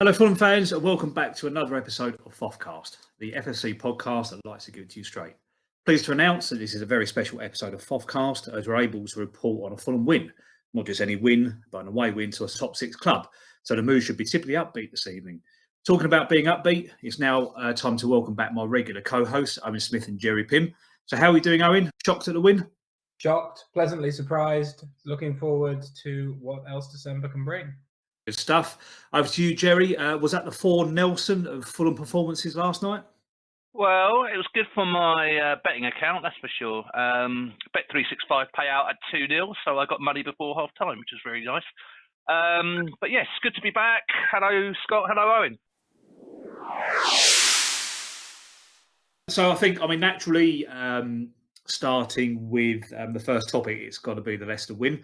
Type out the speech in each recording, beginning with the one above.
Hello, Fulham fans, and welcome back to another episode of FOF'cast, the FSC podcast that likes to give it to you straight. Pleased to announce that this is a very special episode of FOF'cast as we're able to report on a Fulham win. Not just any win, but an away win to a top six club. So the mood should be typically upbeat this evening. Talking about being upbeat, it's now time to welcome back my regular co-hosts, Owen Smith and Gerry Pimm. So how are we doing, Owen? Shocked at the win? Shocked, pleasantly surprised, looking forward to what else December can bring. Good stuff. Over to you, Gerry. Was that the 4 Nelson of Fulham performances last night? Well, it was good for my betting account, that's for sure. Bet365 payout at 2-0, so I got money before half time, which was very nice. But yes, good to be back. Hello, Scott. Hello, Owen. So I think, naturally, starting with the first topic, it's got to be the Leicester win.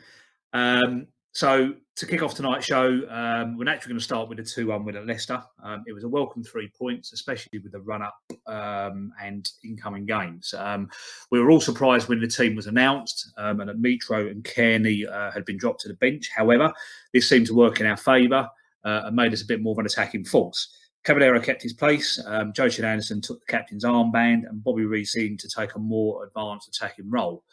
So to kick off tonight's show, we're naturally going to start with a 2-1 win at Leicester. It was a welcome 3 points, especially with the run-up and incoming games. We were all surprised when the team was announced and that Mitro and Cairney had been dropped to the bench. However, this seemed to work in our favour and made us a bit more of an attacking force. Caballero kept his place, Joachim Anderson took the captain's armband, and Bobby Reid seemed to take a more advanced attacking role.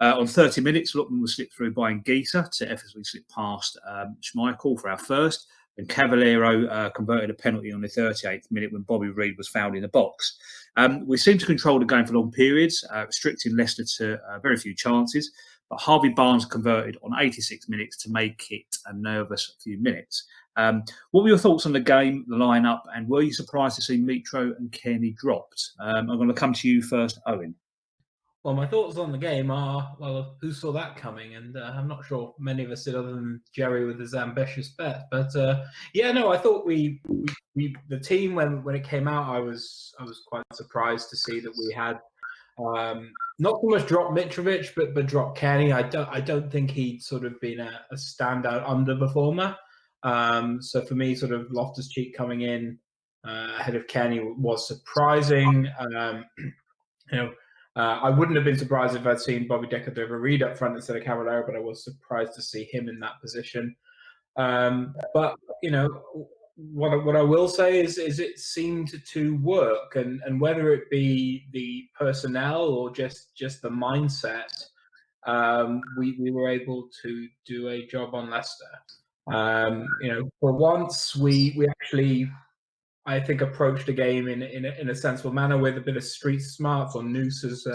On 30 minutes, Lookman was slipped through by Ngisa to effortlessly slip past Schmeichel for our first, and Caballero converted a penalty on the 38th minute when Bobby Reid was fouled in the box. We seemed to control the game for long periods, restricting Leicester to very few chances, but Harvey Barnes converted on 86 minutes to make it a nervous few minutes. What were your thoughts on the game, the lineup, and were you surprised to see Mitro and Cairney dropped? I'm going to come to you first, Owen. Well, my thoughts on the game are, well, who saw that coming? And I'm not sure many of us did, other than Gerry with his ambitious bet. But I thought we the team when it came out, I was quite surprised to see that we had not so much dropped Mitrovic, but dropped Cairney. I don't think he'd sort of been a standout underperformer. So for me, sort of Loftus-Cheek coming in ahead of Cairney was surprising. I wouldn't have been surprised if I'd seen Bobby Reid up front instead of Caballero, but I was surprised to see him in that position. But what I will say is it seemed to work, and whether it be the personnel or just the mindset, we were able to do a job on Leicester. For once we actually, I think, approached the game in a sensible manner with a bit of street smarts or noose, as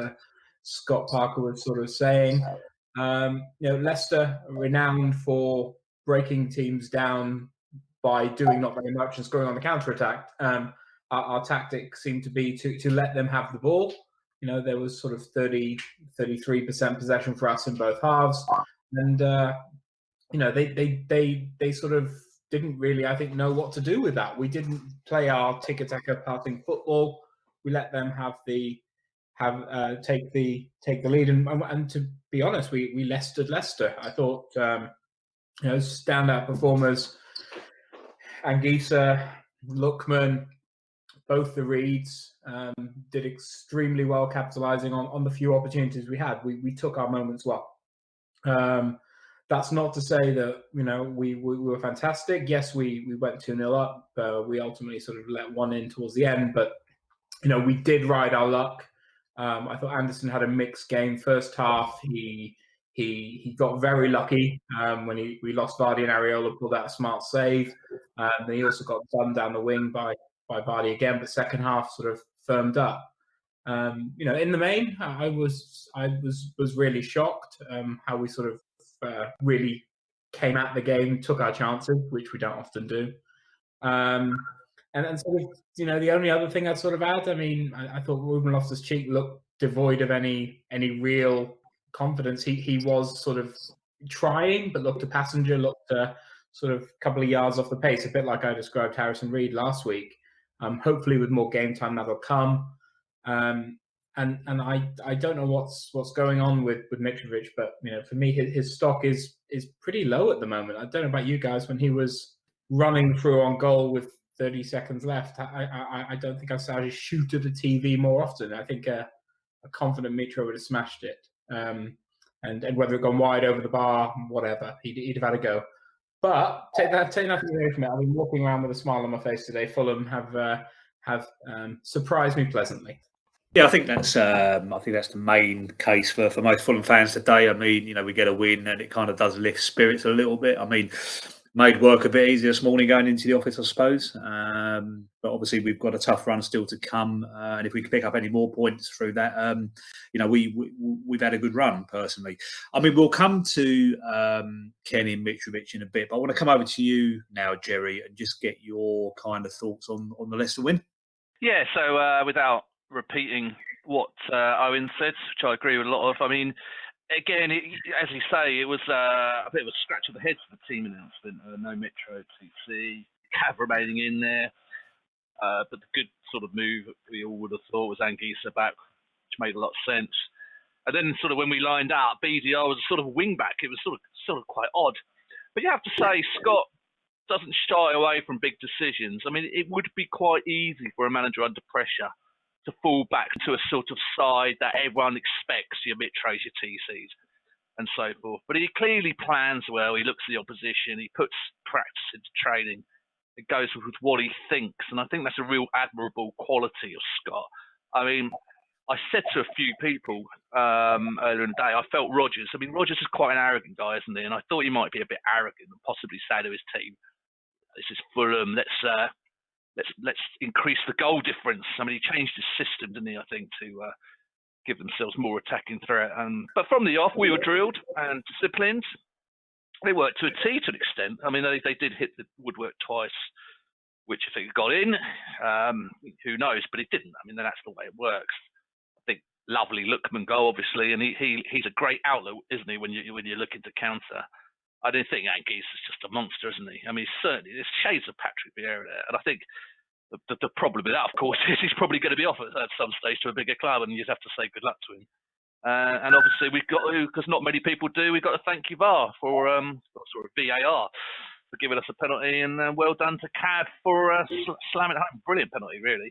Scott Parker was sort of saying. Leicester, renowned for breaking teams down by doing not very much and scoring on the counter-attack. Our tactic seemed to be to let them have the ball. There was sort of 33% possession for us in both halves. And, they sort of didn't really, I think, know what to do with that. We didn't play our tiki-taka passing football. We let them take the lead, and to be honest, we Leicestered Leicester. I thought standout performers, Ngisa, Lookman, both the Reids did extremely well, capitalising on the few opportunities we had. We took our moments well. That's not to say that we were fantastic. Yes, we went 2-0 up. We ultimately sort of let one in towards the end, but we did ride our luck. I thought Anderson had a mixed game. First half, he got very lucky when we lost Vardy, and Areola pulled out a smart save. Then he also got done down the wing by Vardy again, but second half sort of firmed up. In the main, I was really shocked how we sort of really came at the game, took our chances, which we don't often do. And sort of, the only other thing I'd sort of add, I thought Ruben Loftus-Cheek looked devoid of any real confidence. He was sort of trying, but looked a passenger, looked sort of a couple of yards off the pace, a bit like I described Harrison Reed last week. Hopefully with more game time that'll come. And I don't know what's going on with Mitrovic, but for me his stock is pretty low at the moment. I don't know about you guys. When he was running through on goal with 30 seconds left, I don't think I saw him shoot at the TV more often. I think a confident Mitro would have smashed it, and whether it gone wide over the bar, whatever, he'd have had a go. But take nothing away from it. I've been walking around with a smile on my face today. Fulham have surprised me pleasantly. Yeah, I think that's the main case for most Fulham fans today. I mean, we get a win and it kind of does lift spirits a little bit. I mean, made work a bit easier this morning going into the office, I suppose. But obviously, we've got a tough run still to come, and if we can pick up any more points through that, we've had a good run personally. I mean, we'll come to Cairney and Mitrovic in a bit, but I want to come over to you now, Gerry, and just get your kind of thoughts on the Leicester win. Yeah, so without repeating what Owen said, which I agree with a lot of. I mean, again, as you say, it was a bit of a scratch of the head for the team announcement. No Metro, TC, Cav remaining in there. But the good sort of move we all would have thought was Anguissa back, which made a lot of sense. And then sort of when we lined up, BDR was a sort of wing back. It was sort of quite odd. But you have to say, Scott doesn't shy away from big decisions. I mean, it would be quite easy for a manager under pressure to fall back to a sort of side that everyone expects, your Mitros, your TCs, and so forth. But he clearly plans well. He looks at the opposition. He puts practice into training. It goes with what he thinks. And I think that's a real admirable quality of Scott. I mean, I said to a few people earlier in the day, I felt Rodgers. I mean, Rodgers is quite an arrogant guy, isn't he? And I thought he might be a bit arrogant and possibly say to his team, this is Fulham, let's increase the goal difference. I mean, he changed his system, didn't he, I think, to give themselves more attacking threat. But from the off, we were drilled and disciplined. They worked to a T to an extent. I mean, they did hit the woodwork twice, which if it got in, who knows? But it didn't. I mean, that's the way it works. I think lovely Lookman goal, obviously, and he's a great outlet, isn't he, when you're looking to counter. I don't think Anguissa is just a monster, isn't he? I mean, certainly there's shades of Patrick Vieira there, and I think the problem with that, of course, is he's probably going to be offered at some stage to a bigger club, and you'd have to say good luck to him. And obviously we've got to, because not many people do, we've got to thank VAR for VAR for giving us a penalty, and well done to Cav for slamming it home. Brilliant penalty, really.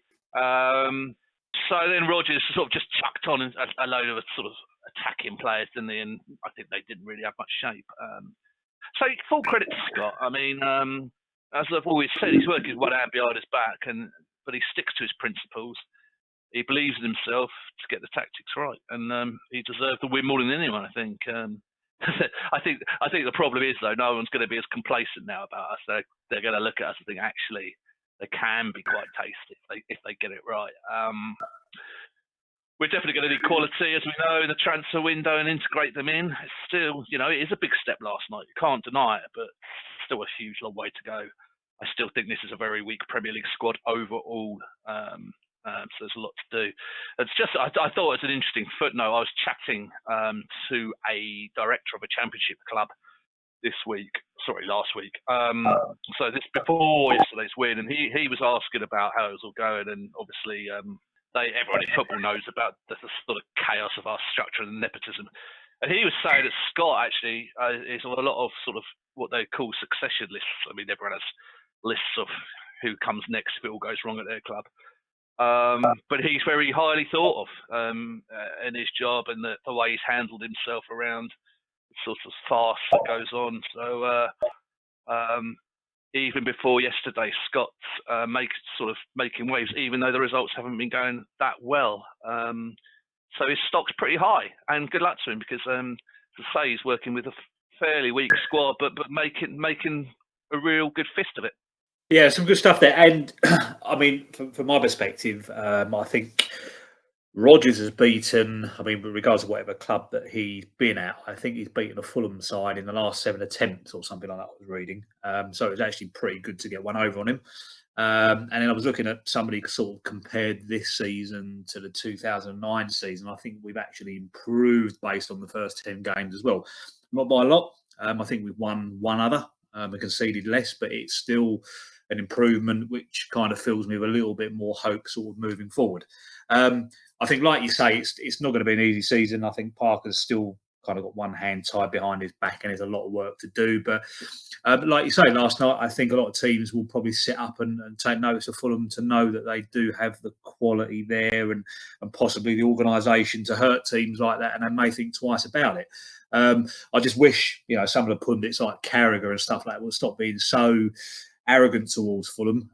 So then Rodgers sort of just chucked on a load of sort of attacking players, didn't he? And I think they didn't really have much shape. So full credit to Scott. I mean, as I've always said, he's working one hand behind his back, but he sticks to his principles. He believes in himself to get the tactics right, and he deserved the win more than anyone, I think. I think the problem is, though, no one's going to be as complacent now about us. They're going to look at us and think, actually, they can be quite tasty if they get it right. We're definitely going to need quality, as we know, in the transfer window and integrate them in. It's still, it is a big step last night. You can't deny it, but still a huge long way to go. I still think this is a very weak Premier League squad overall. So there's a lot to do. It's just, I thought it was an interesting footnote. I was chatting to a director of a championship club last week. So this before yesterday's win, and he was asking about how it was all going, and obviously everyone in football knows about the sort of chaos of our structure and nepotism. And he was saying that Scott actually is on a lot of sort of what they call succession lists. I mean, everyone has lists of who comes next if it all goes wrong at their club. But he's very highly thought of in his job, and the way he's handled himself around the sort of farce that goes on. So even before yesterday, Scott's making waves, even though the results haven't been going that well. So his stock's pretty high, and good luck to him, because to say he's working with a fairly weak squad, but making a real good fist of it. Yeah, some good stuff there. And I mean, from my perspective, I think Rodgers has beaten, regardless of whatever club that he's been at, I think he's beaten a Fulham side in the last 7 attempts or something like that, I was reading. So it was actually pretty good to get one over on him. And then I was looking at somebody sort of compared this season to the 2009 season. I think we've actually improved based on the first 10 games as well. Not by a lot. I think we've won one other. We conceded less, but it's still an improvement, which kind of fills me with a little bit more hope sort of moving forward. I think, like you say, it's not going to be an easy season. I think Parker's still kind of got one hand tied behind his back and there's a lot of work to do. But like you say, last night, I think a lot of teams will probably sit up and take notice of Fulham to know that they do have the quality there and possibly the organisation to hurt teams like that, and they may think twice about it. I just wish, some of the pundits like Carragher and stuff like that will stop being so arrogant towards Fulham,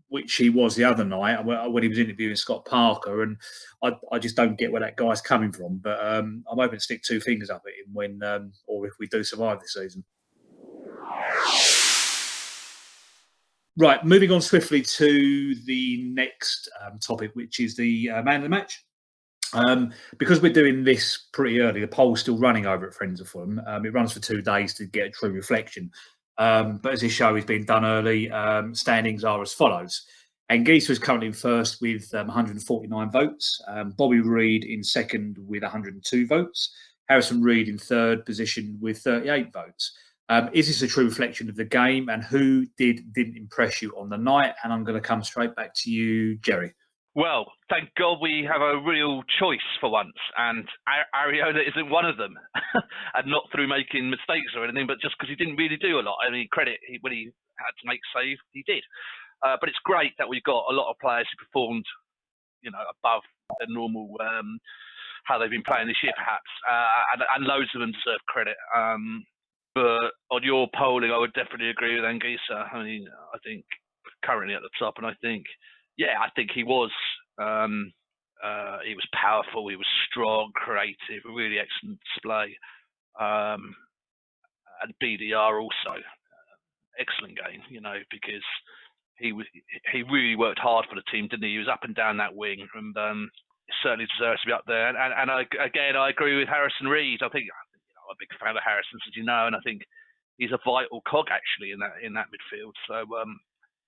which he was the other night when he was interviewing Scott Parker, and I just don't get where that guy's coming from. But I'm hoping to stick two fingers up at him when, or if we do survive this season. Right, moving on swiftly to the next topic, which is the man of the match. Because we're doing this pretty early, the poll's still running over at Friends of Fulham. It runs for 2 days to get a true reflection. But as this show is being done early, standings are as follows. Anguissa is currently in first with 149 votes. Bobby Reid in second with 102 votes. Harrison Reid in third position with 38 votes. Is this a true reflection of the game, and who didn't impress you on the night? And I'm going to come straight back to you, Gerry. Well, thank God we have a real choice for once, and Areola isn't one of them, and not through making mistakes or anything, but just because he didn't really do a lot. I mean, credit when he had to make save, he did. But it's great that we've got a lot of players who performed, above the normal how they've been playing this year, perhaps, and loads of them deserve credit. But on your polling, I would definitely agree with Anguissa. I mean, I think currently at the top, and I think he was. He was powerful. He was strong, creative, a really excellent display. And BDR also, excellent game. Because he really worked hard for the team, didn't he? He was up and down that wing, and certainly deserves to be up there. And I agree with Harrison Reid. I think I'm a big fan of Harrison, as you know, and I think he's a vital cog actually in that midfield. So.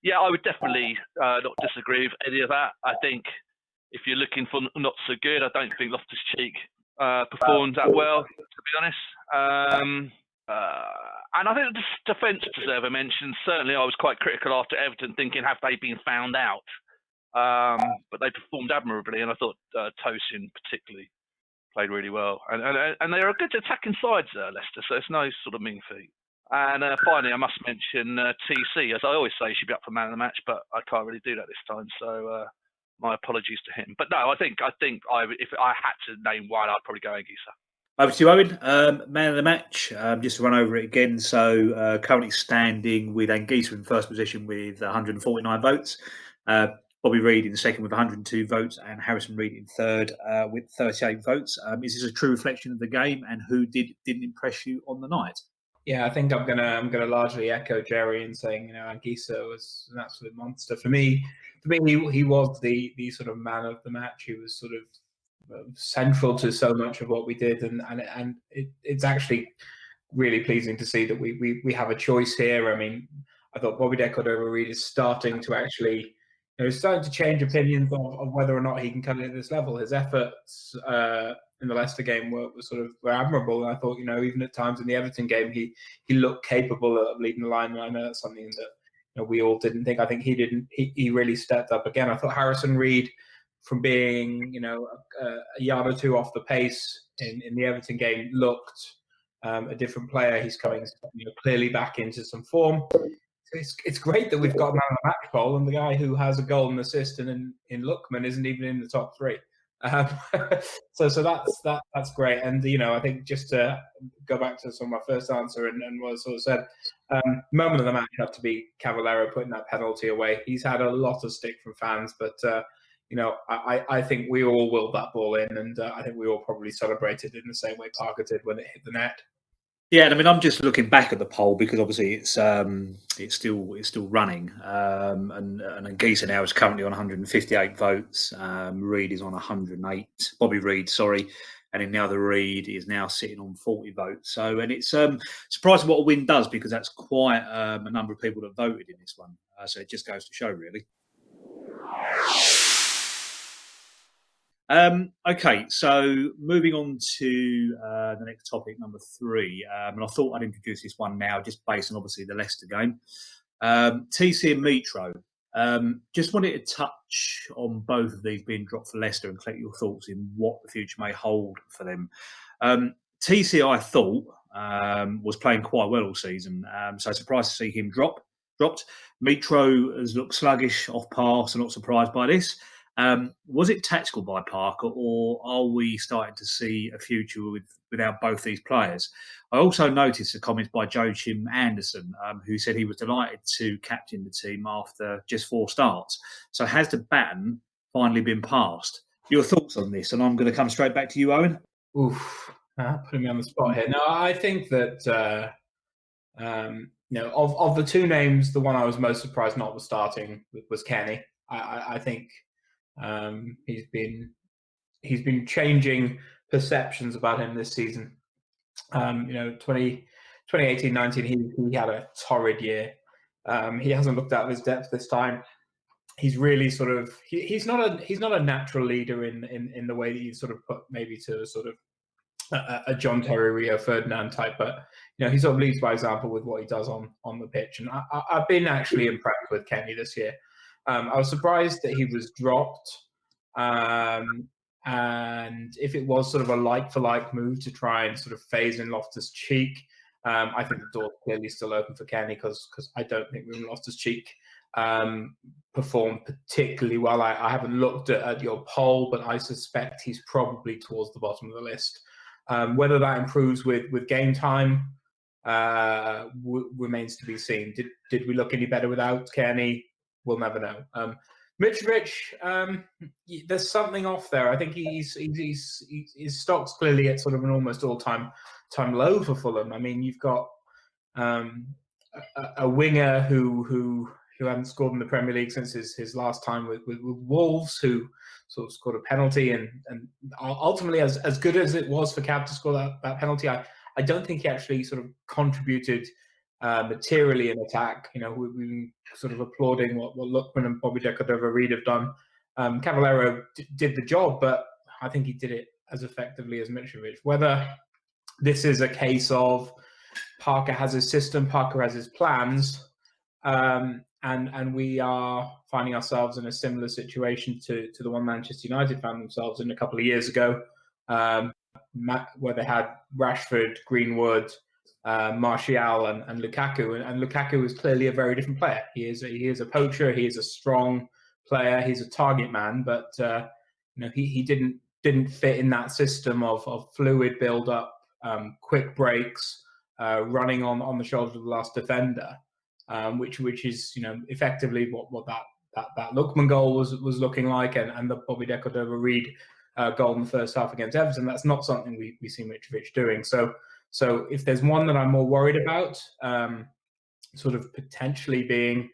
Yeah, I would definitely not disagree with any of that. I think if you're looking for not so good, I don't think Loftus-Cheek performed that well, to be honest. And I think the defence deserve a mention. Certainly, I was quite critical after Everton, thinking, have they been found out? But they performed admirably, and I thought Tosin particularly played really well. And they're a good attacking side, Leicester, so it's no sort of mean feat. And finally, I must mention TC. As I always say, he should be up for man of the match, but I can't really do that this time. So my apologies to him. But no, I think if I had to name one, I'd probably go Anguissa. Over to you, Owen. Man of the match. Just to run over it again. So currently standing with Anguissa in first position with 149 votes. Bobby Reid in second with 102 votes, and Harrison Reid in third with 38 votes. Is this a true reflection of the game, and who didn't impress you on the night? Yeah, I think I'm gonna largely echo Gerry in saying, Anguissa was an absolute monster. For me, he was the sort of man of the match. He was sort of central to so much of what we did, and it's actually really pleasing to see that we have a choice here. I mean, I thought Bobby Reid is starting to actually, starting to change opinions of whether or not he can come in at this level. His efforts in the Leicester game were admirable, and I thought, even at times in the Everton game, he looked capable of leading the line. And I know that's something that we all didn't think. I think he didn't. He really stepped up again. I thought Harrison Reid, from being a yard or two off the pace in the Everton game, looked a different player. He's coming clearly back into some form. It's great that we've got man of the match poll, and the guy who has a goal and assist in Lookman isn't even in the top three. So that's great. And I think just to go back to some of my first answer and what I sort of said, moment of the match had to be Cavallero putting that penalty away. He's had a lot of stick from fans, but I think we all willed that ball in, and I think we all probably celebrated in the same way Parker did when it hit the net. Yeah, I mean, I'm just looking back at the poll because obviously it's still running, and Anguissa now is currently on 158 votes. Reid is on 108. Bobby Reid, sorry, and in the other Reid is now sitting on 40 votes. So, and it's surprising what a win does, because that's quite a number of people that voted in this one. So it just goes to show, really. Okay, so moving on to the next topic, number 3. And I thought I'd introduce this one now, just based on obviously the Leicester game. TC and Mitro. Just wanted to touch on both of these being dropped for Leicester and collect your thoughts in what the future may hold for them. TC, I thought, was playing quite well all season, so surprised to see him dropped. Mitro has looked sluggish off pass. I'm not surprised by this. Was it tactical by Parker, or are we starting to see a future without both these players? I also noticed the comments by Joachim Anderson, who said he was delighted to captain the team after just 4 starts. So has the baton finally been passed? Your thoughts on this? And I'm going to come straight back to you, Owen. Oof, putting me on the spot here. No, I think that of the 2 names, the one I was most surprised not was starting was Cairney. I think he's been changing perceptions about him this season. 2018-19, he had a torrid year. He hasn't looked out of his depth this time. He's really sort of he's not a natural leader in the way that you sort of put maybe to sort of a John Terry, Rio Ferdinand type, but he sort of leads by example with what he does on the pitch, and I've been actually impressed with Kenny this year. I was surprised that he was dropped, and if it was sort of a like-for-like move to try and sort of phase in Loftus-Cheek, I think the door's clearly still open for Kenny because I don't think Ruben Loftus-Cheek performed particularly well. I haven't looked at your poll, but I suspect he's probably towards the bottom of the list. Whether that improves with game time remains to be seen. Did we look any better without Cairney? We'll never know. Mitrovic, there's something off there. I think his stock's clearly at sort of an almost all-time low for Fulham. I mean, you've got a winger who hadn't scored in the Premier League since his last time with Wolves, who sort of scored a penalty, and ultimately, as good as it was for Cav to score that penalty, I don't think he actually sort of contributed materially in attack. We've been sort of applauding what Lookman and Bobby Decordova-Reid have done. Cavallero did the job, but I think he did it as effectively as Mitrovic. Whether this is a case of Parker has his system, Parker has his plans, and we are finding ourselves in a similar situation to the one Manchester United found themselves in a couple of years ago, where they had Rashford, Greenwood, Martial, and Lukaku. And Lukaku is clearly a very different player. He is a poacher. He is a strong player. He's a target man, but he didn't fit in that system of fluid build up, quick breaks, running on the shoulders of the last defender. Which is effectively what that Lookman goal was looking like, and the Bobby Decordova-Reid goal in the first half against Everton. That's not something we see Mitrovic doing. So if there's one that I'm more worried about, sort of potentially being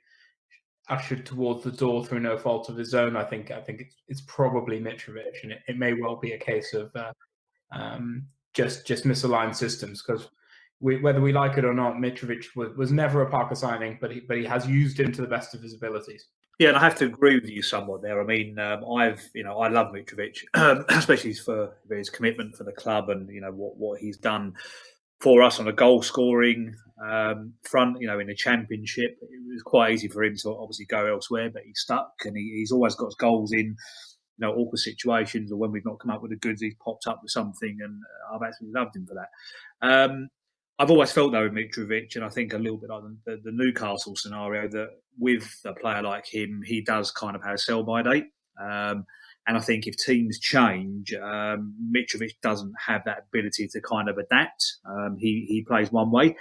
ushered towards the door through no fault of his own, I think it's probably Mitrovic, and it may well be a case of just misaligned systems, because whether we like it or not, Mitrovic was never a Parker signing, but he has used him to the best of his abilities. Yeah, and I have to agree with you somewhat there. I mean, I love Mitrovic, especially for his commitment for the club and what he's done for us on a goal scoring front. In the Championship, it was quite easy for him to obviously go elsewhere, but he stuck, and he's always got his goals in awkward situations, or when we've not come up with the goods, he's popped up with something, and I've absolutely loved him for that. I've always felt though with Mitrovic, and I think a little bit like the Newcastle scenario, that with a player like him, he does kind of have a sell-by date. And I think if teams change, Mitrovic doesn't have that ability to kind of adapt. He plays one way.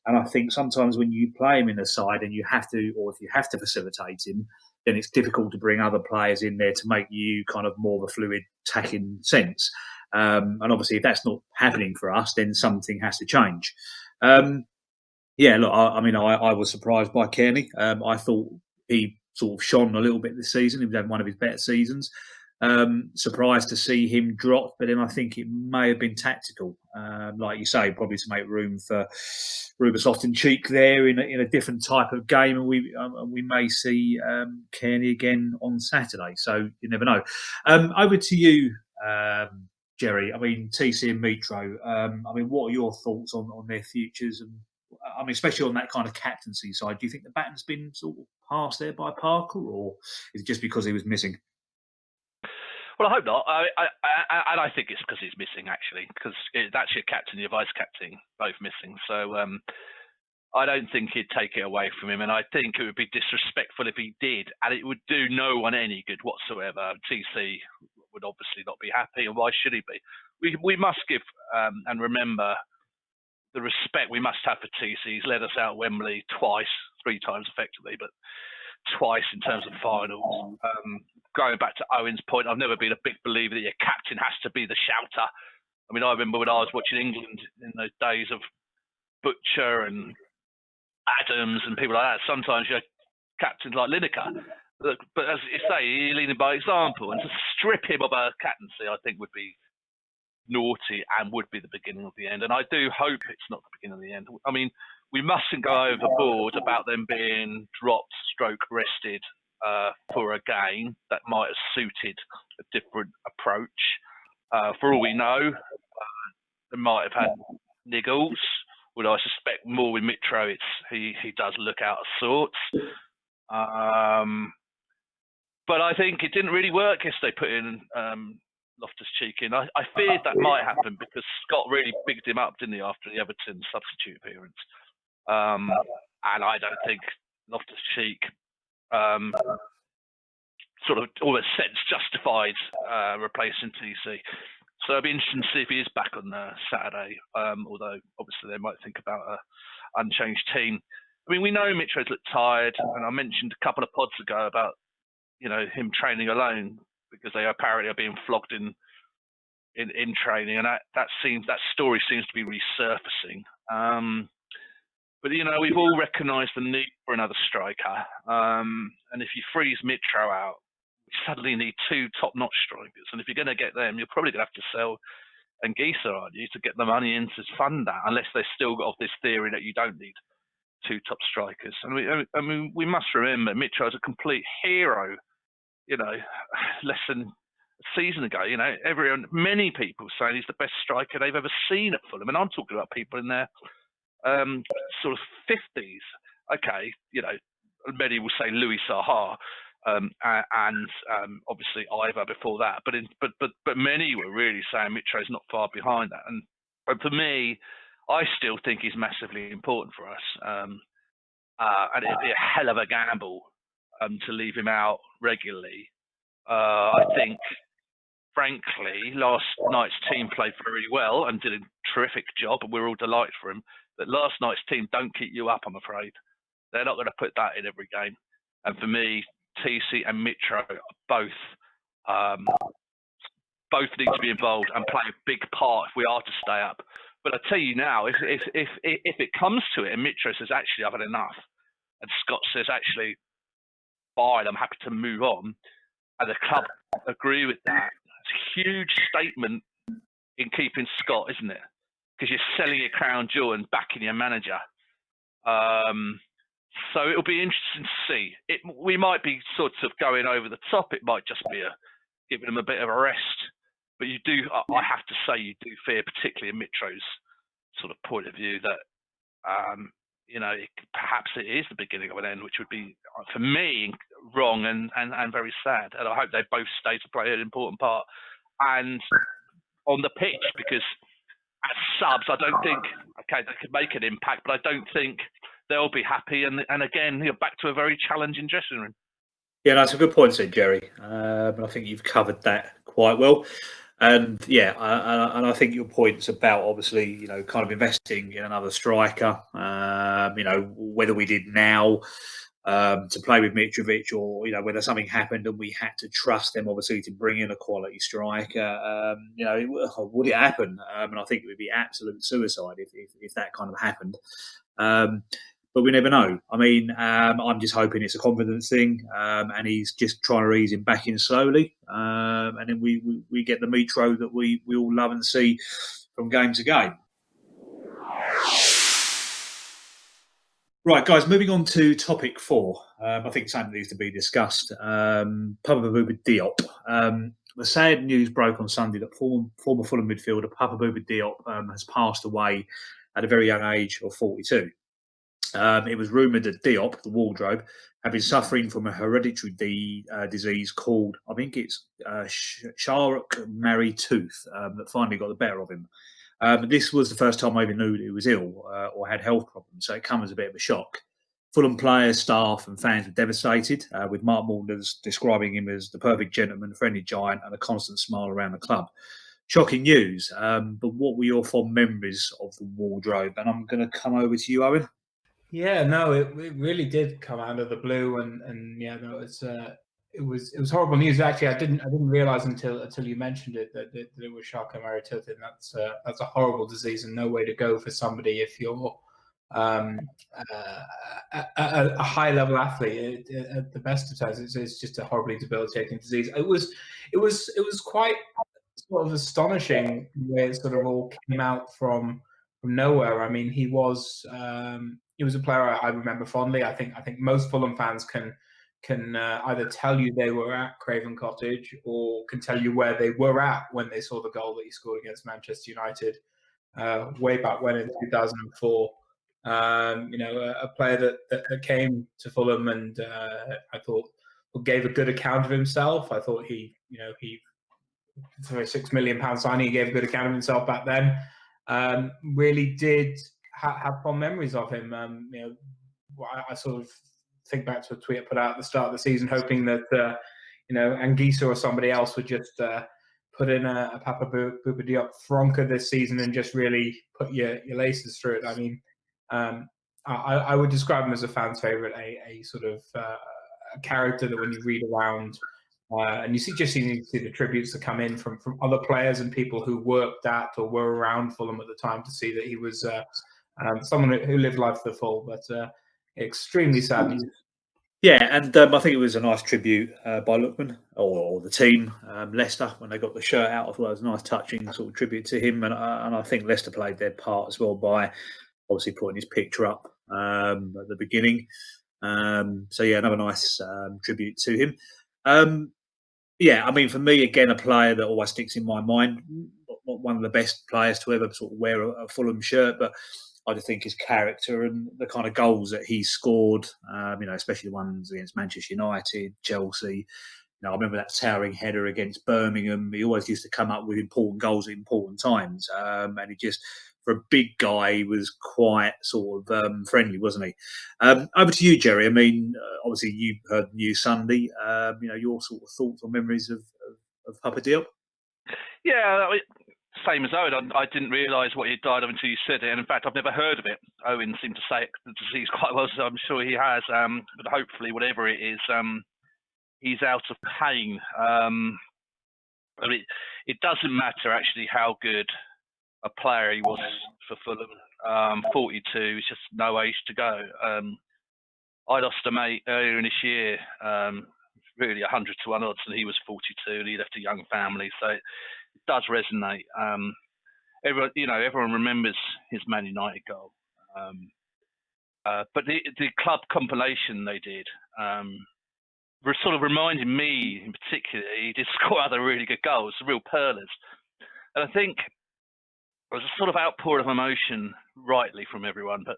And I think sometimes when you play him in the side and you have to, or if you have to facilitate him, then it's difficult to bring other players in there to make you kind of more of a fluid attacking sense. And obviously, if that's not happening for us, then something has to change. Look, I was surprised by Cairney. I thought he sort of shone a little bit this season. He was having one of his better seasons. Surprised to see him drop, but then I think it may have been tactical, like you say, probably to make room for Ruben Loftus-Cheek there in a different type of game, and we may see Cairney again on Saturday. So you never know. Over to you, Gerry. I mean, TC and Mitro. What are your thoughts on their futures, and especially on that kind of captaincy side? Do you think the baton's been sort of passed there by Parker, or is it just because he was missing? Well, I hope not. And I think it's because he's missing, actually, because it's actually a captain, your vice captain, both missing. So I don't think he'd take it away from him, and I think it would be disrespectful if he did, and it would do no one any good whatsoever. TC would obviously not be happy, and why should he be? We must give and remember the respect we must have for TC. He's led us out Wembley twice, 3 times effectively, but twice in terms of finals. Going back to Owen's point, I've never been a big believer that your captain has to be the shouter. I mean, I remember when I was watching England in those days of Butcher and Adams and people like that, sometimes you had captains like Lineker. But as you say, you're leading by example. And to strip him of a captaincy, I think, would be naughty and would be the beginning of the end. And I do hope it's not the beginning of the end. I mean, we mustn't go overboard about them being dropped, rested for a game that might have suited a different approach. For all we know, they might have had niggles. Would I suspect more with Mitro? He does look out of sorts. But I think it didn't really work if they put in Loftus-Cheek in. I feared that might happen because Scott really bigged him up, didn't he, after the Everton substitute appearance? And I don't think Loftus-Cheek sort of almost sense justified replacing TC. So it'll be interesting to see if he is back on Saturday, although obviously they might think about an unchanged team. I mean, we know Mitro's looked tired, and I mentioned a couple of pods ago about, him training alone because they apparently are being flogged in training, and that story seems to be resurfacing. But we've all recognised the need for another striker, and if you freeze Mitro out, we suddenly need 2 top-notch strikers, and if you're going to get them, you're probably going to have to sell Anguissa, aren't you, to get the money in to fund that, unless they've still got this theory that you don't need 2 top strikers. And we must remember Mitro is a complete hero. Less than a season ago, many people saying he's the best striker they've ever seen at Fulham, and I'm talking about people in their sort of 50s. Okay, many will say Louis Saha, and obviously Ivor before that, but many were really saying Mitro's not far behind that. And for me, I still think he's massively important for us, and it'd be a hell of a gamble to leave him out regularly. I think, frankly, last night's team played very well and did a terrific job, and we're all delighted for him. But last night's team don't keep you up, I'm afraid. They're not going to put that in every game. And for me, TC and Mitro both need to be involved and play a big part if we are to stay up. But I tell you now, if it comes to it and Mitro says, actually, I've had enough, and Scott says, actually, fine, I'm happy to move on, and the club agree with that, it's a huge statement in keeping Scott, isn't it? Because you're selling your crown jewel and backing your manager. So it'll be interesting to see. We might be sort of going over the top. It might just be giving them a bit of a rest. But I have to say, you do fear, particularly in Mitro's sort of point of view, that perhaps it is the beginning of an end, which would be, for me, wrong and very sad. And I hope they both stay to play an important part and on the pitch, because as subs, I don't think they could make an impact, but I don't think they'll be happy. And again, you're back to a very challenging dressing room. Yeah, that's a good point, said Gerry. I think you've covered that quite well. And I think your points about obviously, kind of investing in another striker, whether we did now to play with Mitrovic or, whether something happened and we had to trust them, obviously, to bring in a quality striker, would it happen? And I think it would be absolute suicide if that kind of happened. But we never know. I mean, I'm just hoping it's a confidence thing, and he's just trying to ease him back in slowly, and then we get the Mitro that we all love and see from game to game. Right, guys, moving on to topic 4. I think something needs to be discussed. Papa Bouba Diop. The sad news broke on Sunday that former Fulham midfielder Papa Bouba Diop has passed away at a very young age of 42. It was rumoured that Diop, the wardrobe, had been suffering from a hereditary disease called, I think it's Charcot-Marie-Tooth, that finally got the better of him. This was the first time I even knew that he was ill or had health problems, so it came as a bit of a shock. Fulham players, staff and fans were devastated, with Mark Maunders describing him as the perfect gentleman, friendly giant and a constant smile around the club. Shocking news, but what were your fond memories of the wardrobe? And I'm going to come over to you, Owen. Yeah, no, it really did come out of the blue, and yeah, no, it was horrible news. Actually, I didn't realize until you mentioned it that it was Charcot-Marie-Tooth, and that's a horrible disease and no way to go for somebody if you're a high level athlete. At the best of times, it's just a horribly debilitating disease. It was quite sort of astonishing where it sort of all came out from nowhere. I mean, he was a player I remember fondly. I think most Fulham fans can either tell you they were at Craven Cottage or can tell you where they were at when they saw the goal that he scored against Manchester United way back when in 2004. A player that came to Fulham and I thought gave a good account of himself. I thought he for a £6 million signing, he gave a good account of himself back then. Really did have fond memories of him. I sort of think back to a tweet I put out at the start of the season, hoping that Anguissa or somebody else would just put in a Papa Bouba Diop Franca this season and just really put your laces through it. I mean, I would describe him as a fan's favourite, a sort of a character that when you read around. And you see the tributes that come in from other players and people who worked at or were around Fulham at the time to see that he was someone who lived life to the full, but extremely sad news. Yeah, and I think it was a nice tribute by Lookman or the team, Leicester, when they got the shirt out. I thought it was a nice, touching sort of tribute to him, and I think Leicester played their part as well by obviously putting his picture up at the beginning. So yeah, another nice tribute to him. Yeah, I mean, for me, again, a player that always sticks in my mind. Not one of the best players to ever sort of wear a Fulham shirt, but I just think his character and the kind of goals that he scored, especially the ones against Manchester United, Chelsea. I remember that towering header against Birmingham. He always used to come up with important goals at important times. And he just, for a big guy, he was quite sort of friendly, wasn't he? Over to you, Gerry. I mean, obviously you heard the news Sunday. Your sort of thoughts or memories of Papa Diop? Yeah, same as Owen. I didn't realise what he'd died of until you said it. And in fact, I've never heard of it. Owen seemed to say the disease quite well, so I'm sure he has. But hopefully, whatever it is, he's out of pain. It doesn't matter actually how good a player he was for Fulham. 42 is just no age to go. I lost a mate earlier in this year, really 100 to 1 odds, and he was 42 and he left a young family. So it does resonate. Everyone remembers his Man United goal. But the club compilation they did sort of reminded me in particular, he did score other really good goals, real pearlers. And I think there was a sort of outpour of emotion, rightly, from everyone. But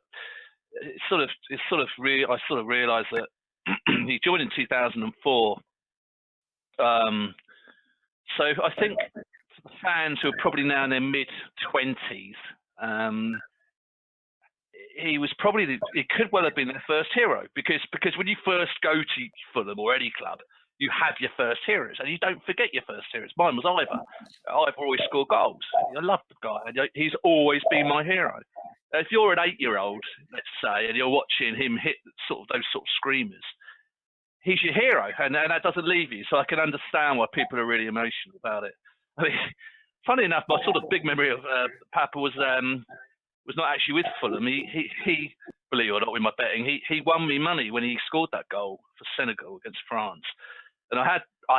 I sort of realised that he joined in 2004. So I think for the fans who are probably now in their mid-20s, he was probably it could well have been their first hero because when you first go to Fulham or any club, you have your first heroes and you don't forget your first heroes. Mine was Ivor. Ivor always scored goals. I love the guy. He's always been my hero. If you're an 8-year-old, let's say, and you're watching him hit those sort of screamers, he's your hero, and that doesn't leave you. So I can understand why people are really emotional about it. I mean, funny enough, my sort of big memory of Papa was not actually with Fulham. He believe it or not, with my betting, he won me money when he scored that goal for Senegal against France, and I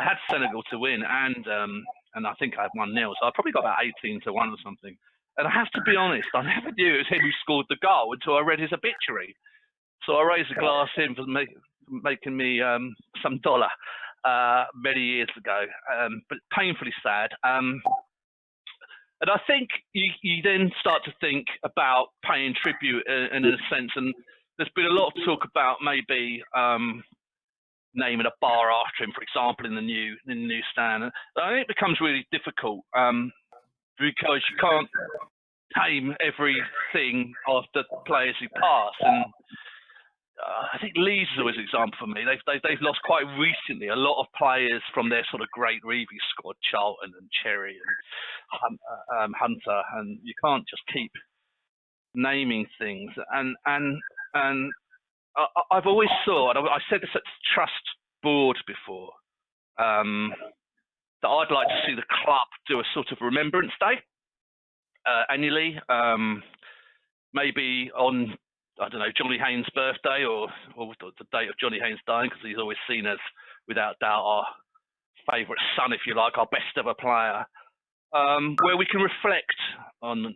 had Senegal to win, and I think I had 1-0, so I probably got about 18 to 1 or something. And I have to be honest, I never knew it was him who scored the goal until I read his obituary. So I raised a glass to him for making me some dollar many years ago, but painfully sad. And I think you then start to think about paying tribute in a sense, and there's been a lot of talk about maybe naming a bar after him, for example, in the new stand. And I think it becomes really difficult because you can't name everything of the players who pass. And I think Leeds is always an example for me. They've lost quite recently a lot of players from their sort of great review squad, Charlton and Cherry and Hunter, and you can't just keep naming things. And I've always thought, I said this at the Trust board before, that I'd like to see the club do a sort of Remembrance Day annually, maybe on, I don't know, Johnny Haynes' birthday or the date of Johnny Haynes dying, because he's always seen as, without doubt, our favourite son, if you like, our best ever player, where we can reflect on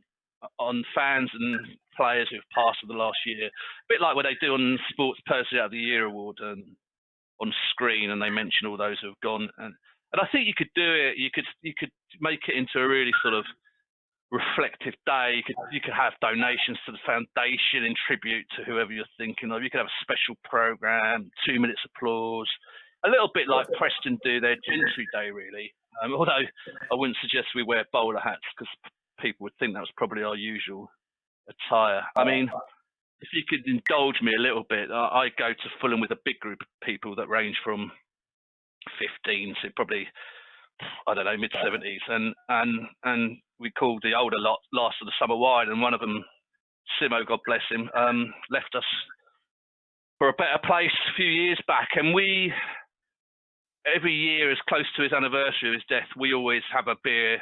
fans and players who've passed in the last year, a bit like what they do on Sports Person of the Year award on screen, and they mention all those who have gone. And I think you could do it. You could make it into a really sort of reflective day. You could have donations to the foundation in tribute to whoever you're thinking of. You could have a special program, 2 minutes applause, a little bit like Preston do their Gentry Day, really. Although I wouldn't suggest we wear bowler hats, because people would think that was probably our usual attire. I mean, if you could indulge me a little bit, I go to Fulham with a big group of people that range from 15 to probably, I don't know, mid-70s, and we called the older lot last of the summer wine, and one of them, Simo, God bless him, left us for a better place a few years back, and we, every year as close to his anniversary of his death, we always have a beer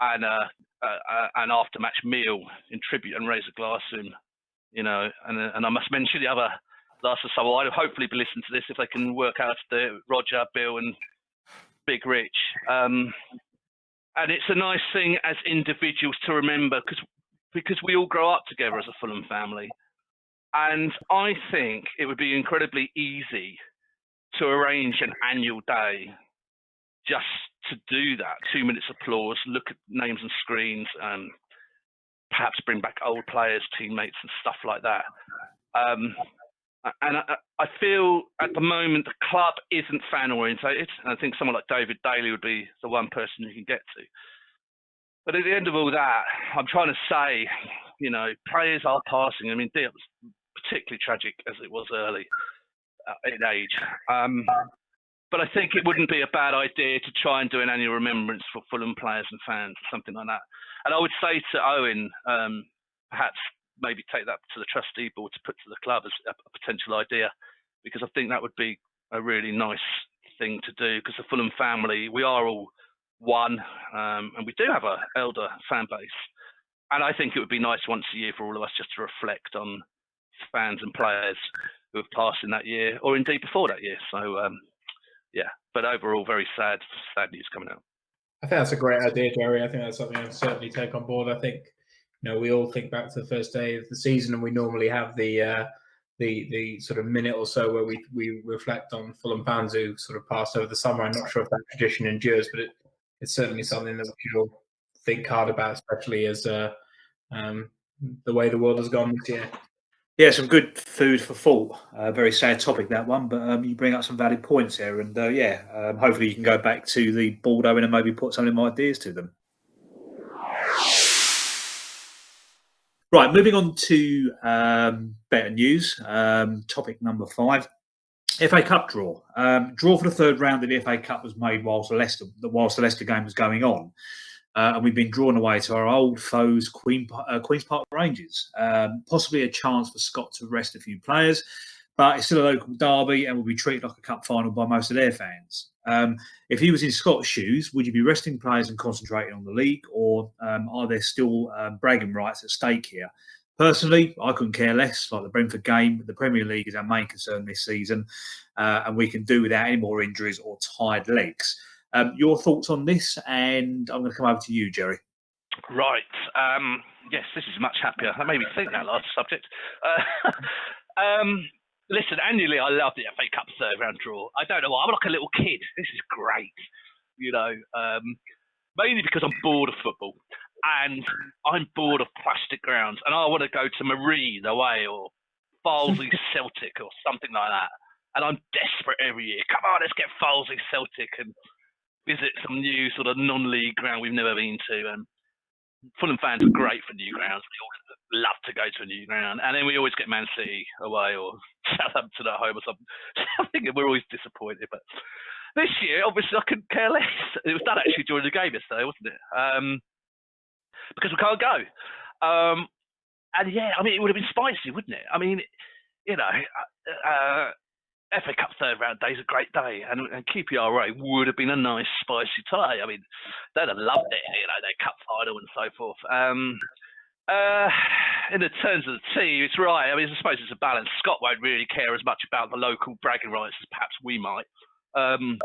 and an after-match meal in tribute and raise a glass to him, you know. And I must mention the other last of summer wine, hopefully be listening to this if they can work out to do it, Roger, Bill, and Big Rich. And it's a nice thing as individuals to remember, because we all grow up together as a Fulham family. And I think it would be incredibly easy to arrange an annual day just to do that. 2 minutes applause, look at names and screens, and perhaps bring back old players, teammates, and stuff like that. And I feel at the moment the club isn't fan orientated. And I think someone like David Daly would be the one person you can get to. But at the end of all that, I'm trying to say, you know, players are passing. I mean, Diop was particularly tragic as it was early in age. But I think it wouldn't be a bad idea to try and do an annual remembrance for Fulham players and fans, something like that. And I would say to Owen, perhaps maybe take that to the trustee board to put to the club as a potential idea, because I think that would be a really nice thing to do, because the Fulham family, we are all one, and we do have an elder fan base. And I think it would be nice once a year for all of us just to reflect on fans and players who have passed in that year, or indeed before that year. So, yeah, but overall, very sad news coming out. I think that's a great idea, Gerry. I think that's something I'd certainly take on board. I think, you know, we all think back to the first day of the season, and we normally have the sort of minute or so where we reflect on Fulham fans who sort of passed over the summer. I'm not sure if that tradition endures, but it's certainly something that we should all think hard about, especially as the way the world has gone this year. Yeah, some good food for thought. Very sad topic, that one, but you bring up some valid points there. And hopefully you can go back to the board, Owen, and maybe put some of my ideas to them. Right, moving on to better news. Topic number 5. FA Cup draw. Draw for the third round of the FA Cup was made whilst the Leicester game was going on. And we've been drawn away to our old foes, Queen's Park Rangers. Possibly a chance for Scott to rest a few players, but it's still a local derby and will be treated like a cup final by most of their fans. If he was in Scott's shoes, would you be resting players and concentrating on the league, or are there still bragging rights at stake here? Personally, I couldn't care less. Like the Brentford game, the Premier League is our main concern this season, and we can do without any more injuries or tired legs. Your thoughts on this, and I'm going to come over to you, Gerry. Right. Yes, this is much happier. That made me think, that last subject. Listen, annually, I love the FA Cup third round draw. I don't know why. I'm like a little kid. This is great. You know, mainly because I'm bored of football, and I'm bored of plastic grounds, and I want to go to Marine away or Farlesy Celtic or something like that. And I'm desperate every year. Come on, let's get Farlesy Celtic and visit some new sort of non-league ground we've never been to. And Fulham fans are great for new grounds. We all love to go to a new ground. And then we always get Man City away or Southampton at home or something. I think we're always disappointed. But this year, obviously, I couldn't care less. It was done actually during the game yesterday, wasn't it? Because we can't go. And yeah, I mean, it would have been spicy, wouldn't it? I mean, you know, FA Cup third round day is a great day, and QPR would have been a nice spicy tie. I mean, they'd have loved it, you know, their cup final and so forth. In the terms of the team, it's right. I mean, I suppose it's a balance. Scott won't really care as much about the local bragging rights as perhaps we might. And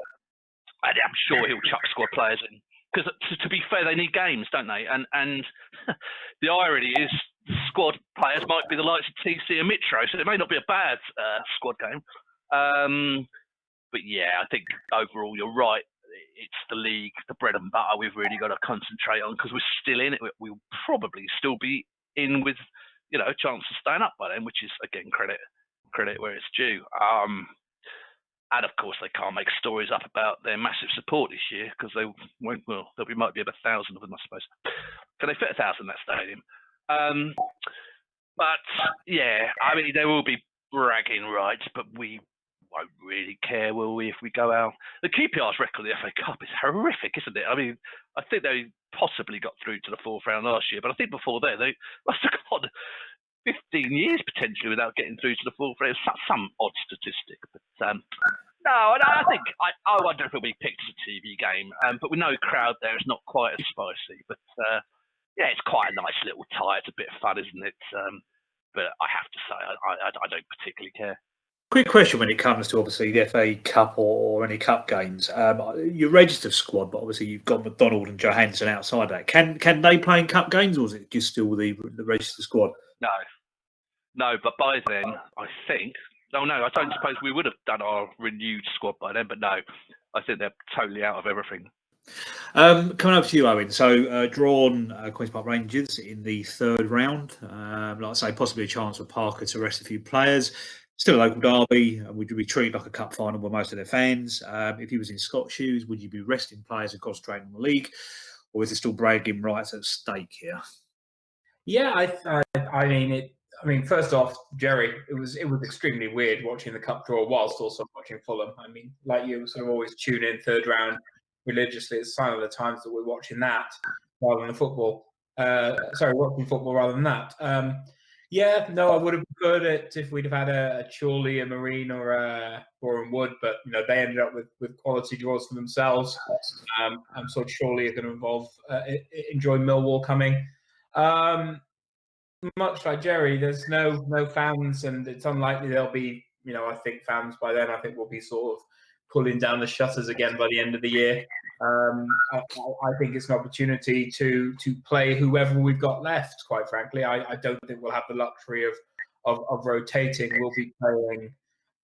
I'm sure he'll chuck squad players in. Because to be fair, they need games, don't they? And the irony is, squad players might be the likes of TC and Mitro, so it may not be a bad squad game. But yeah, I think overall you're right. It's the league, the bread and butter we've really got to concentrate on because we're still in it. We'll probably still be in with, you know, a chance of staying up by then, which is again credit where it's due. And of course, they can't make stories up about their massive support this year because they won't. Well, there might be about 1,000 of them, I suppose. Can they fit 1,000 in that stadium? But yeah, I mean, there will be bragging rights, but we won't really care, will we, if we go out? The QPR's record in the FA Cup is horrific, isn't it? I mean, I think they possibly got through to the fourth round last year, but I think before then they must have gone 15 years potentially without getting through to the fourth round. Some odd statistic, but no, I think I wonder if it'll be picked as a TV game. But with no crowd there, it's not quite as spicy. But yeah, it's quite a nice little tie. It's a bit of fun, isn't it? But I have to say, I don't particularly care. Quick question when it comes to obviously the FA Cup or any cup games. You're registered squad, but obviously you've got McDonald and Johansson outside that. Can they play in cup games, or is it just still the registered squad? No. But by then, I think. Oh no, I don't suppose we would have done our renewed squad by then. But no, I think they're totally out of everything. Coming over to you, Owen. So drawn Queen's Park Rangers in the third round. Like I say, possibly a chance for Parker to rest a few players. Still a local derby. Would you be treated like a cup final with most of their fans? If he was in Scott's shoes, would you be resting players and concentrating on the league, or is there still bragging rights at stake here? Yeah, I mean, first off, Gerry, it was extremely weird watching the cup draw whilst also watching Fulham. I mean, like you sort of always tune in third round religiously. It's a sign of the times that we're watching that rather than the football. Watching football rather than that. Yeah, no, I would have preferred it if we'd have had a Chorley, a Marine, or a Boreham Wood, but you know they ended up with quality draws for themselves. I'm sure Chorley are going to enjoy Millwall coming. Much like Gerry, there's no fans, and it's unlikely there'll be. You know, I think fans by then. I think we'll be sort of pulling down the shutters again by the end of the year. I think it's an opportunity to play whoever we've got left. Quite frankly, I don't think we'll have the luxury of rotating. We'll be playing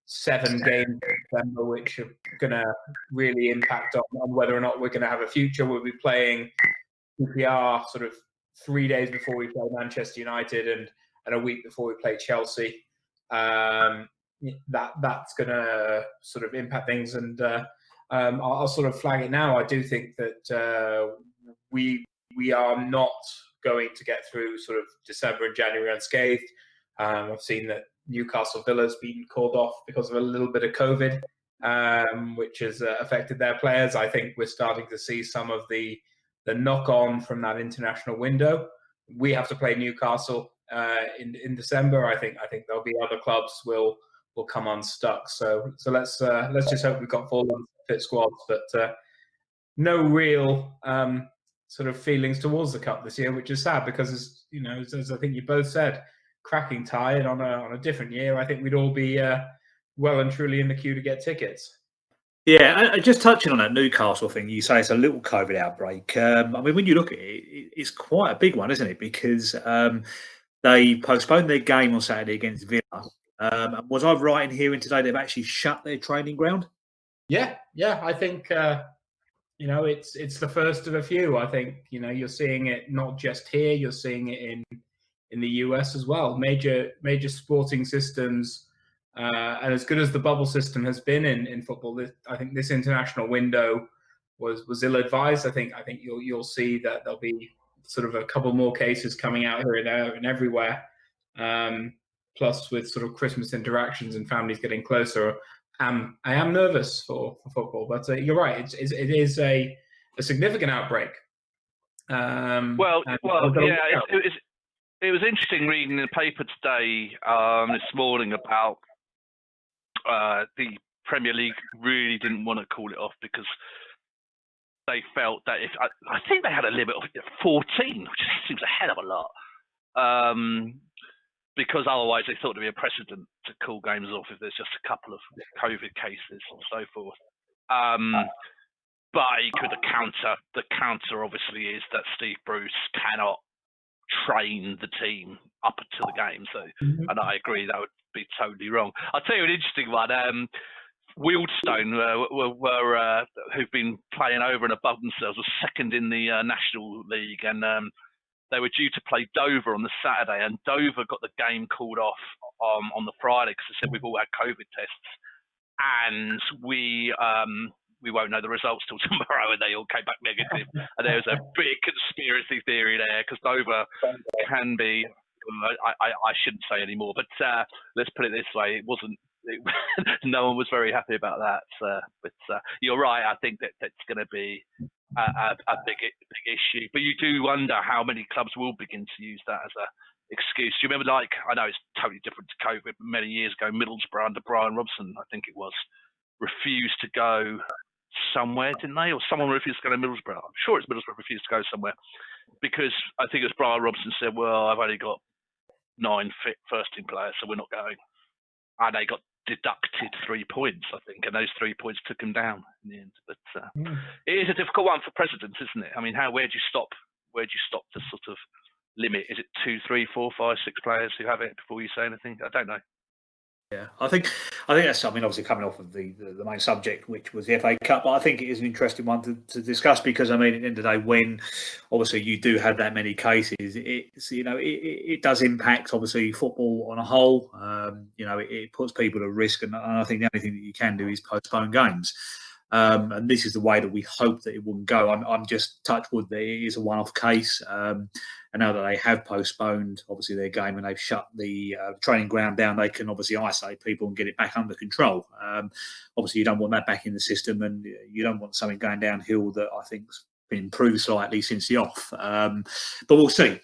7 games in December, which are going to really impact on whether or not we're going to have a future. We'll be playing QPR sort of 3 days before we play Manchester United and a week before we play Chelsea. That's going to sort of impact things, and I'll sort of flag it now. I do think that we are not going to get through sort of December and January unscathed. I've seen that Newcastle Villa's been called off because of a little bit of COVID, which has affected their players. I think we're starting to see some of the knock-on from that international window. We have to play Newcastle in December. I think there'll be other clubs will come unstuck. So let's just hope we've got full fit squads, but no real sort of feelings towards the cup this year, which is sad because as I think you both said, cracking tie, and on a different year, I think we'd all be well and truly in the queue to get tickets. Yeah, just touching on that Newcastle thing, you say it's a little COVID outbreak. I mean, when you look at it, it's quite a big one, isn't it? Because they postponed their game on Saturday against Villa. Was I right in hearing today they've actually shut their training ground? Yeah. I think it's the first of a few. I think you're seeing it not just here. You're seeing it in the US as well. Major sporting systems, and as good as the bubble system has been in football, I think this international window was ill-advised. I think you'll see that there'll be sort of a couple more cases coming out here and there and everywhere. Plus, with sort of Christmas interactions and families getting closer, I am nervous for football. But you're right; it is a significant outbreak. It was interesting reading the paper today, this morning, about the Premier League really didn't want to call it off because they felt that I think they had a limit of 14, which seems a hell of a lot. Because otherwise they thought there'd be a precedent to call games off if there's just a couple of COVID cases and so forth. But the counter obviously is that Steve Bruce cannot train the team up until the game. So, and I agree that would be totally wrong. I'll tell you an interesting one. Wealdstone who've been playing over and above themselves, were second in the National League, and they were due to play Dover on the Saturday, and Dover got the game called off on the Friday because they said we've all had COVID tests, and we won't know the results till tomorrow, and they all came back negative. And there was a big conspiracy theory there because Dover can be. I shouldn't say anymore, but let's put it this way: it wasn't. No one was very happy about that. But you're right. I think that's going to be a big issue. But you do wonder how many clubs will begin to use that as a excuse. Do you remember, I know it's totally different to COVID, but many years ago, Middlesbrough under Brian Robson, I think it was, refused to go somewhere, didn't they? Or someone refused to go to Middlesbrough. I'm sure it's Middlesbrough refused to go somewhere because I think it was Brian Robson said, well, I've only got 9 fit first team players, so we're not going. And they got deducted 3 points, I think, and those 3 points took him down in the end. But it is a difficult one for presidents, isn't it? I mean, where do you stop? Where do you stop to sort of limit? Is it 2, 3, 4, 5, 6 players who have it before you say anything? I don't know. Yeah, I think that's something. Obviously, coming off of the main subject, which was the FA Cup, but I think it is an interesting one to discuss because I mean, at the end of the day, when obviously you do have that many cases, it does impact obviously football on a whole. It puts people at risk, and I think the only thing that you can do is postpone games. And this is the way that we hope that it wouldn't go. I'm just touch wood that it is a one-off case. And now that they have postponed, obviously, their game and they've shut the training ground down, they can obviously isolate people and get it back under control. Obviously, you don't want that back in the system, and you don't want something going downhill that I think's been improved slightly since the off. But we'll see.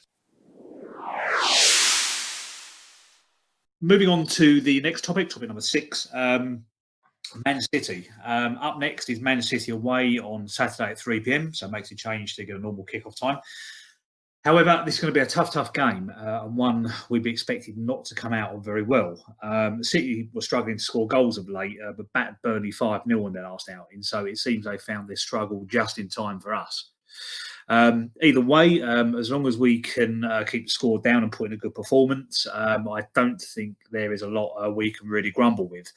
Moving on to the next topic number 6. Man City. Up next is Man City away on Saturday at 3 p.m, so it makes a change to get a normal kickoff time. However, this is going to be a tough game, and one we'd be expected not to come out of very well. City were struggling to score goals of late, but battered Burnley 5-0 in their last outing, so it seems they found this struggle just in time for us. Either way, as long as we can keep the score down and put in a good performance, I don't think there is a lot we can really grumble with.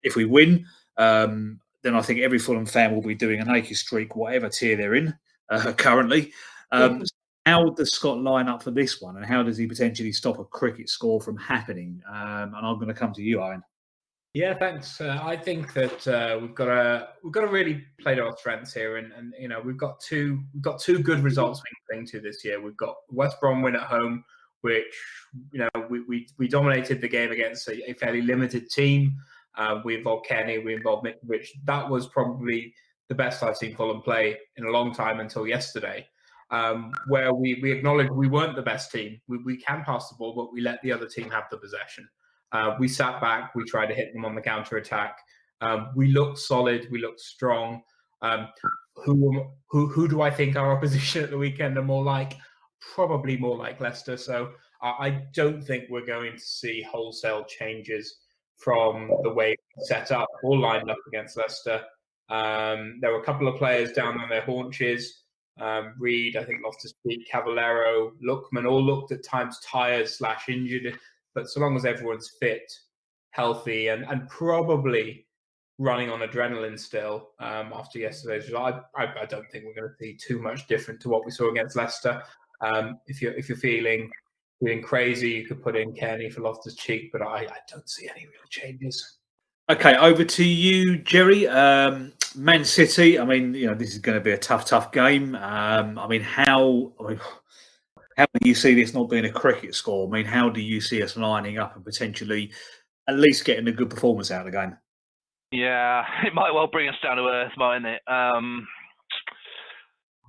If we win, then I think every Fulham fan will be doing a naked streak, whatever tier they're in currently. How does Scott line up for this one, and how does he potentially stop a cricket score from happening? And I'm going to come to you, Owen. Yeah, thanks. I think that we've got to really play to our strengths here, and we've got two good results we can cling to this year. We've got West Brom win at home, which we dominated the game against a fairly limited team. We involved Cairney, we involved Mitrovic. That was probably the best I've seen Fulham play in a long time until yesterday, where we acknowledged we weren't the best team. We can pass the ball, but we let the other team have the possession. We sat back, we tried to hit them on the counter-attack. We looked solid, we looked strong. Who do I think our opposition at the weekend are more like? Probably more like Leicester. So I don't think we're going to see wholesale changes from the way we set up or lined up against Leicester. There were a couple of players down on their haunches. Reed, I think, lost his feet. Cavallero, Lookman, all looked at times tired/injured. But so long as everyone's fit, healthy, and probably running on adrenaline still after yesterday's result, I don't think we're going to see too much different to what we saw against Leicester. If you're feeling being crazy, you could put in Cairney for Loftus-Cheek, but I don't see any real changes. Okay, over to you, Gerry. Man City. I mean, this is going to be a tough game. How do you see this not being a cricket score? I mean, how do you see us lining up and potentially at least getting a good performance out of the game? Yeah, it might well bring us down to earth, mightn't it?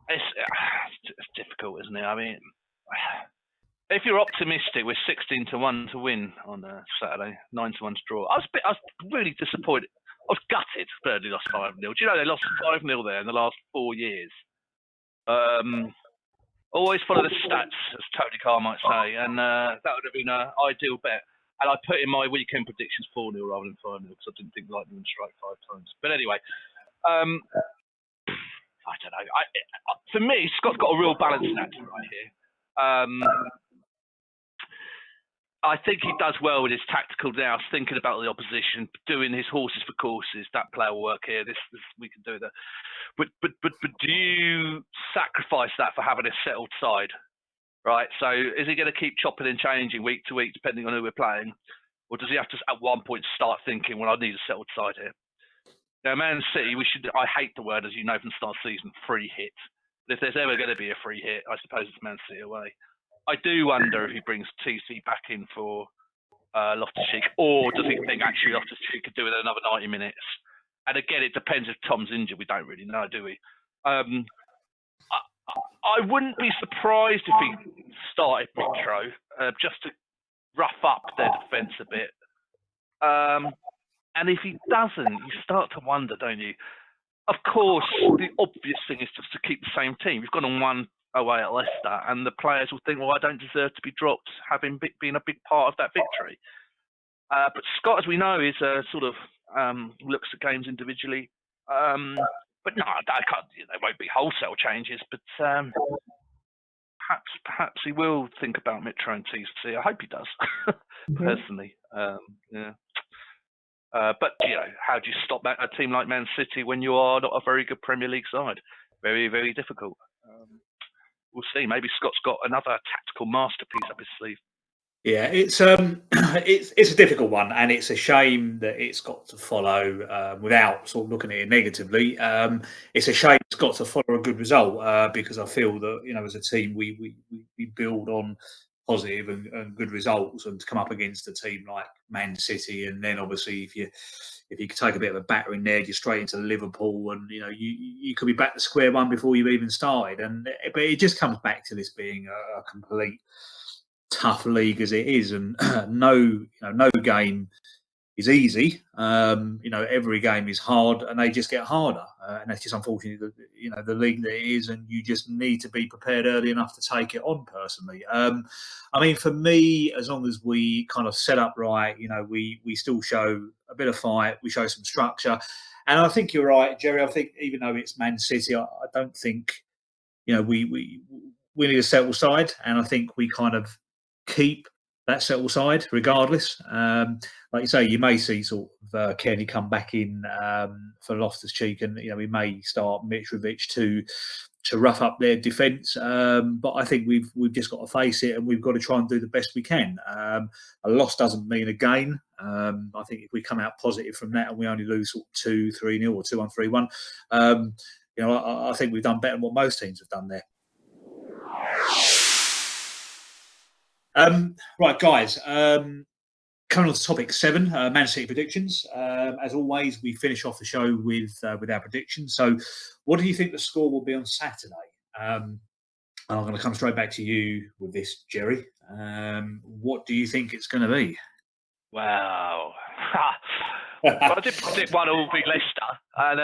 It's difficult, isn't it? I mean, if you're optimistic, we're 16-1 to win on Saturday, 9-1 to draw. I was really disappointed. I was gutted. Burnley lost 5-0. Do you know they lost 5-0 there in the last 4 years? Always follow the stats, as Tony Carr might say, and that would have been an ideal bet. And I put in my weekend predictions 4-0 rather than 5-0 because I didn't think Lightning would strike 5 times. But anyway, I don't know. For me, Scott's got a real balancing act right here. I think he does well with his tactical nous, thinking about the opposition, doing his horses for courses. That player will work here. This we can do that. But do you sacrifice that for having a settled side? Right, so is he going to keep chopping and changing week to week depending on who we're playing? Or does he have to at one point start thinking, well, I need a settled side here? Now, Man City, I hate the word, as you know from the start of the season, free hit. But if there's ever going to be a free hit, I suppose it's Man City away. I do wonder if he brings TC back in for Loftus-Cheek, or does he think actually Loftus-Cheek could do it another 90 minutes? And again, it depends if Tom's injured. We don't really know, do we? I wouldn't be surprised if he started Mitro just to rough up their defence a bit. And if he doesn't, you start to wonder, don't you? Of course, the obvious thing is just to keep the same team. You've gone on 1 away at Leicester, and the players will think, well, I don't deserve to be dropped, having been a big part of that victory. But Scott, as we know, is sort of looks at games individually. But no, I can't. There won't be wholesale changes, but perhaps he will think about Mitro and TC. I hope he does, personally. Yeah. But how do you stop a team like Man City when you are not a very good Premier League side? Very, very difficult. We'll see. Maybe Scott's got another tactical masterpiece up his sleeve. Yeah, it's a difficult one, and it's a shame that it's got to follow without sort of looking at it negatively. It's a shame it's got to follow a good result because I feel that as a team we build on positive and good results, and to come up against a team like Man City, and then obviously if you could take a bit of a battering there, you're straight into Liverpool, and you could be back to square one before you've even started. But it just comes back to this being a complete tough league as it is, and no game is easy. Every game is hard, and they just get harder, and that's just unfortunately the league that it is, and you just need to be prepared early enough to take it on. Personally, for me, as long as we kind of set up right, we still show a bit of fight, we show some structure, and I think you're right, Gerry. I think even though it's Man City, I don't think we need a settled side, and I think we kind of keep that settled side regardless. Like you say, you may see sort of Cairney come back in for Loftus-Cheek, and we may start Mitrovic to rough up their defence. But I think we've just got to face it, and we've got to try and do the best we can. A loss doesn't mean a gain. I think if we come out positive from that and we only lose sort of 2-3-0 or 2-1, 3-1, I think we've done better than what most teams have done there. Right, guys. Coming on to topic 7, Man City predictions. As always, we finish off the show with our predictions. So, what do you think the score will be on Saturday? I'm going to come straight back to you with this, Gerry. What do you think it's going to be? Wow. Well, I did predict 1-1 beat Leicester, and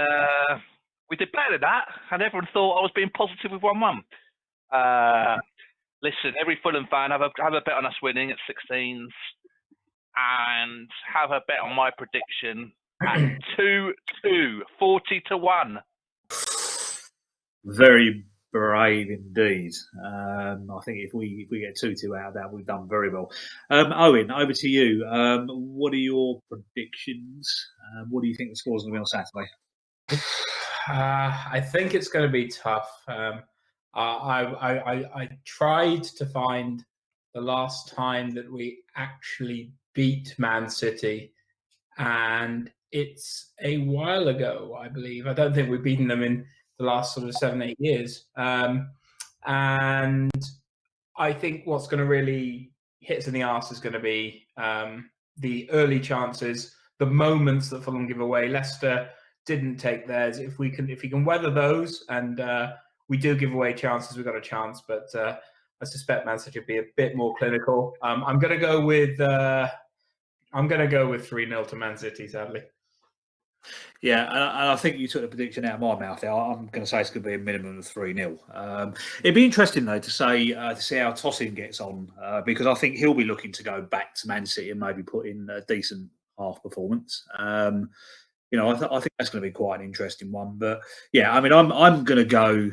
we did better than that, and everyone thought I was being positive with 1-1. Listen, every Fulham fan, have a bet on us winning at 16s, and have a bet on my prediction at 2-2, 40-1. Very brave indeed. I think if we get 2-2 out of that, we've done very well. Owen, over to you. What are your predictions? What do you think the score's going to be on Saturday? I think it's going to be tough. I tried to find the last time that we actually beat Man City, and it's a while ago, I believe. I don't think we've beaten them in the last sort of 7-8 years. And I think what's going to really hit us in the arse is going to be the early chances, the moments that Fulham give away. Leicester didn't take theirs. If we can weather those, and we do give away chances, we've got a chance. But I suspect Man City will be a bit more clinical. I'm going to go with 3-0 to Man City, sadly. Yeah, and I think you took the prediction out of my mouth there. I'm going to say it's going to be a minimum of 3-0. It'd be interesting, though, to see how Tosin gets on, because I think he'll be looking to go back to Man City and maybe put in a decent half performance. I think that's going to be quite an interesting one. But yeah, I mean, I'm going to go.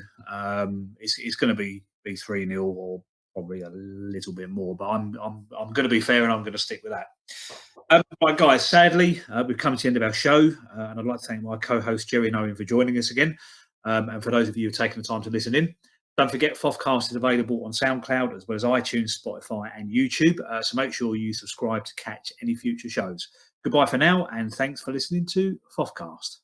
It's going to be 3-0 or probably a little bit more, but I'm going to be fair and I'm going to stick with that. Right, guys, sadly, we've come to the end of our show, and I'd like to thank my co-host Gerry and Owen for joining us again. And for those of you who've taken the time to listen in, don't forget FOF'cast is available on SoundCloud as well as iTunes, Spotify and YouTube. So make sure you subscribe to catch any future shows. Goodbye for now, and thanks for listening to FOF'cast.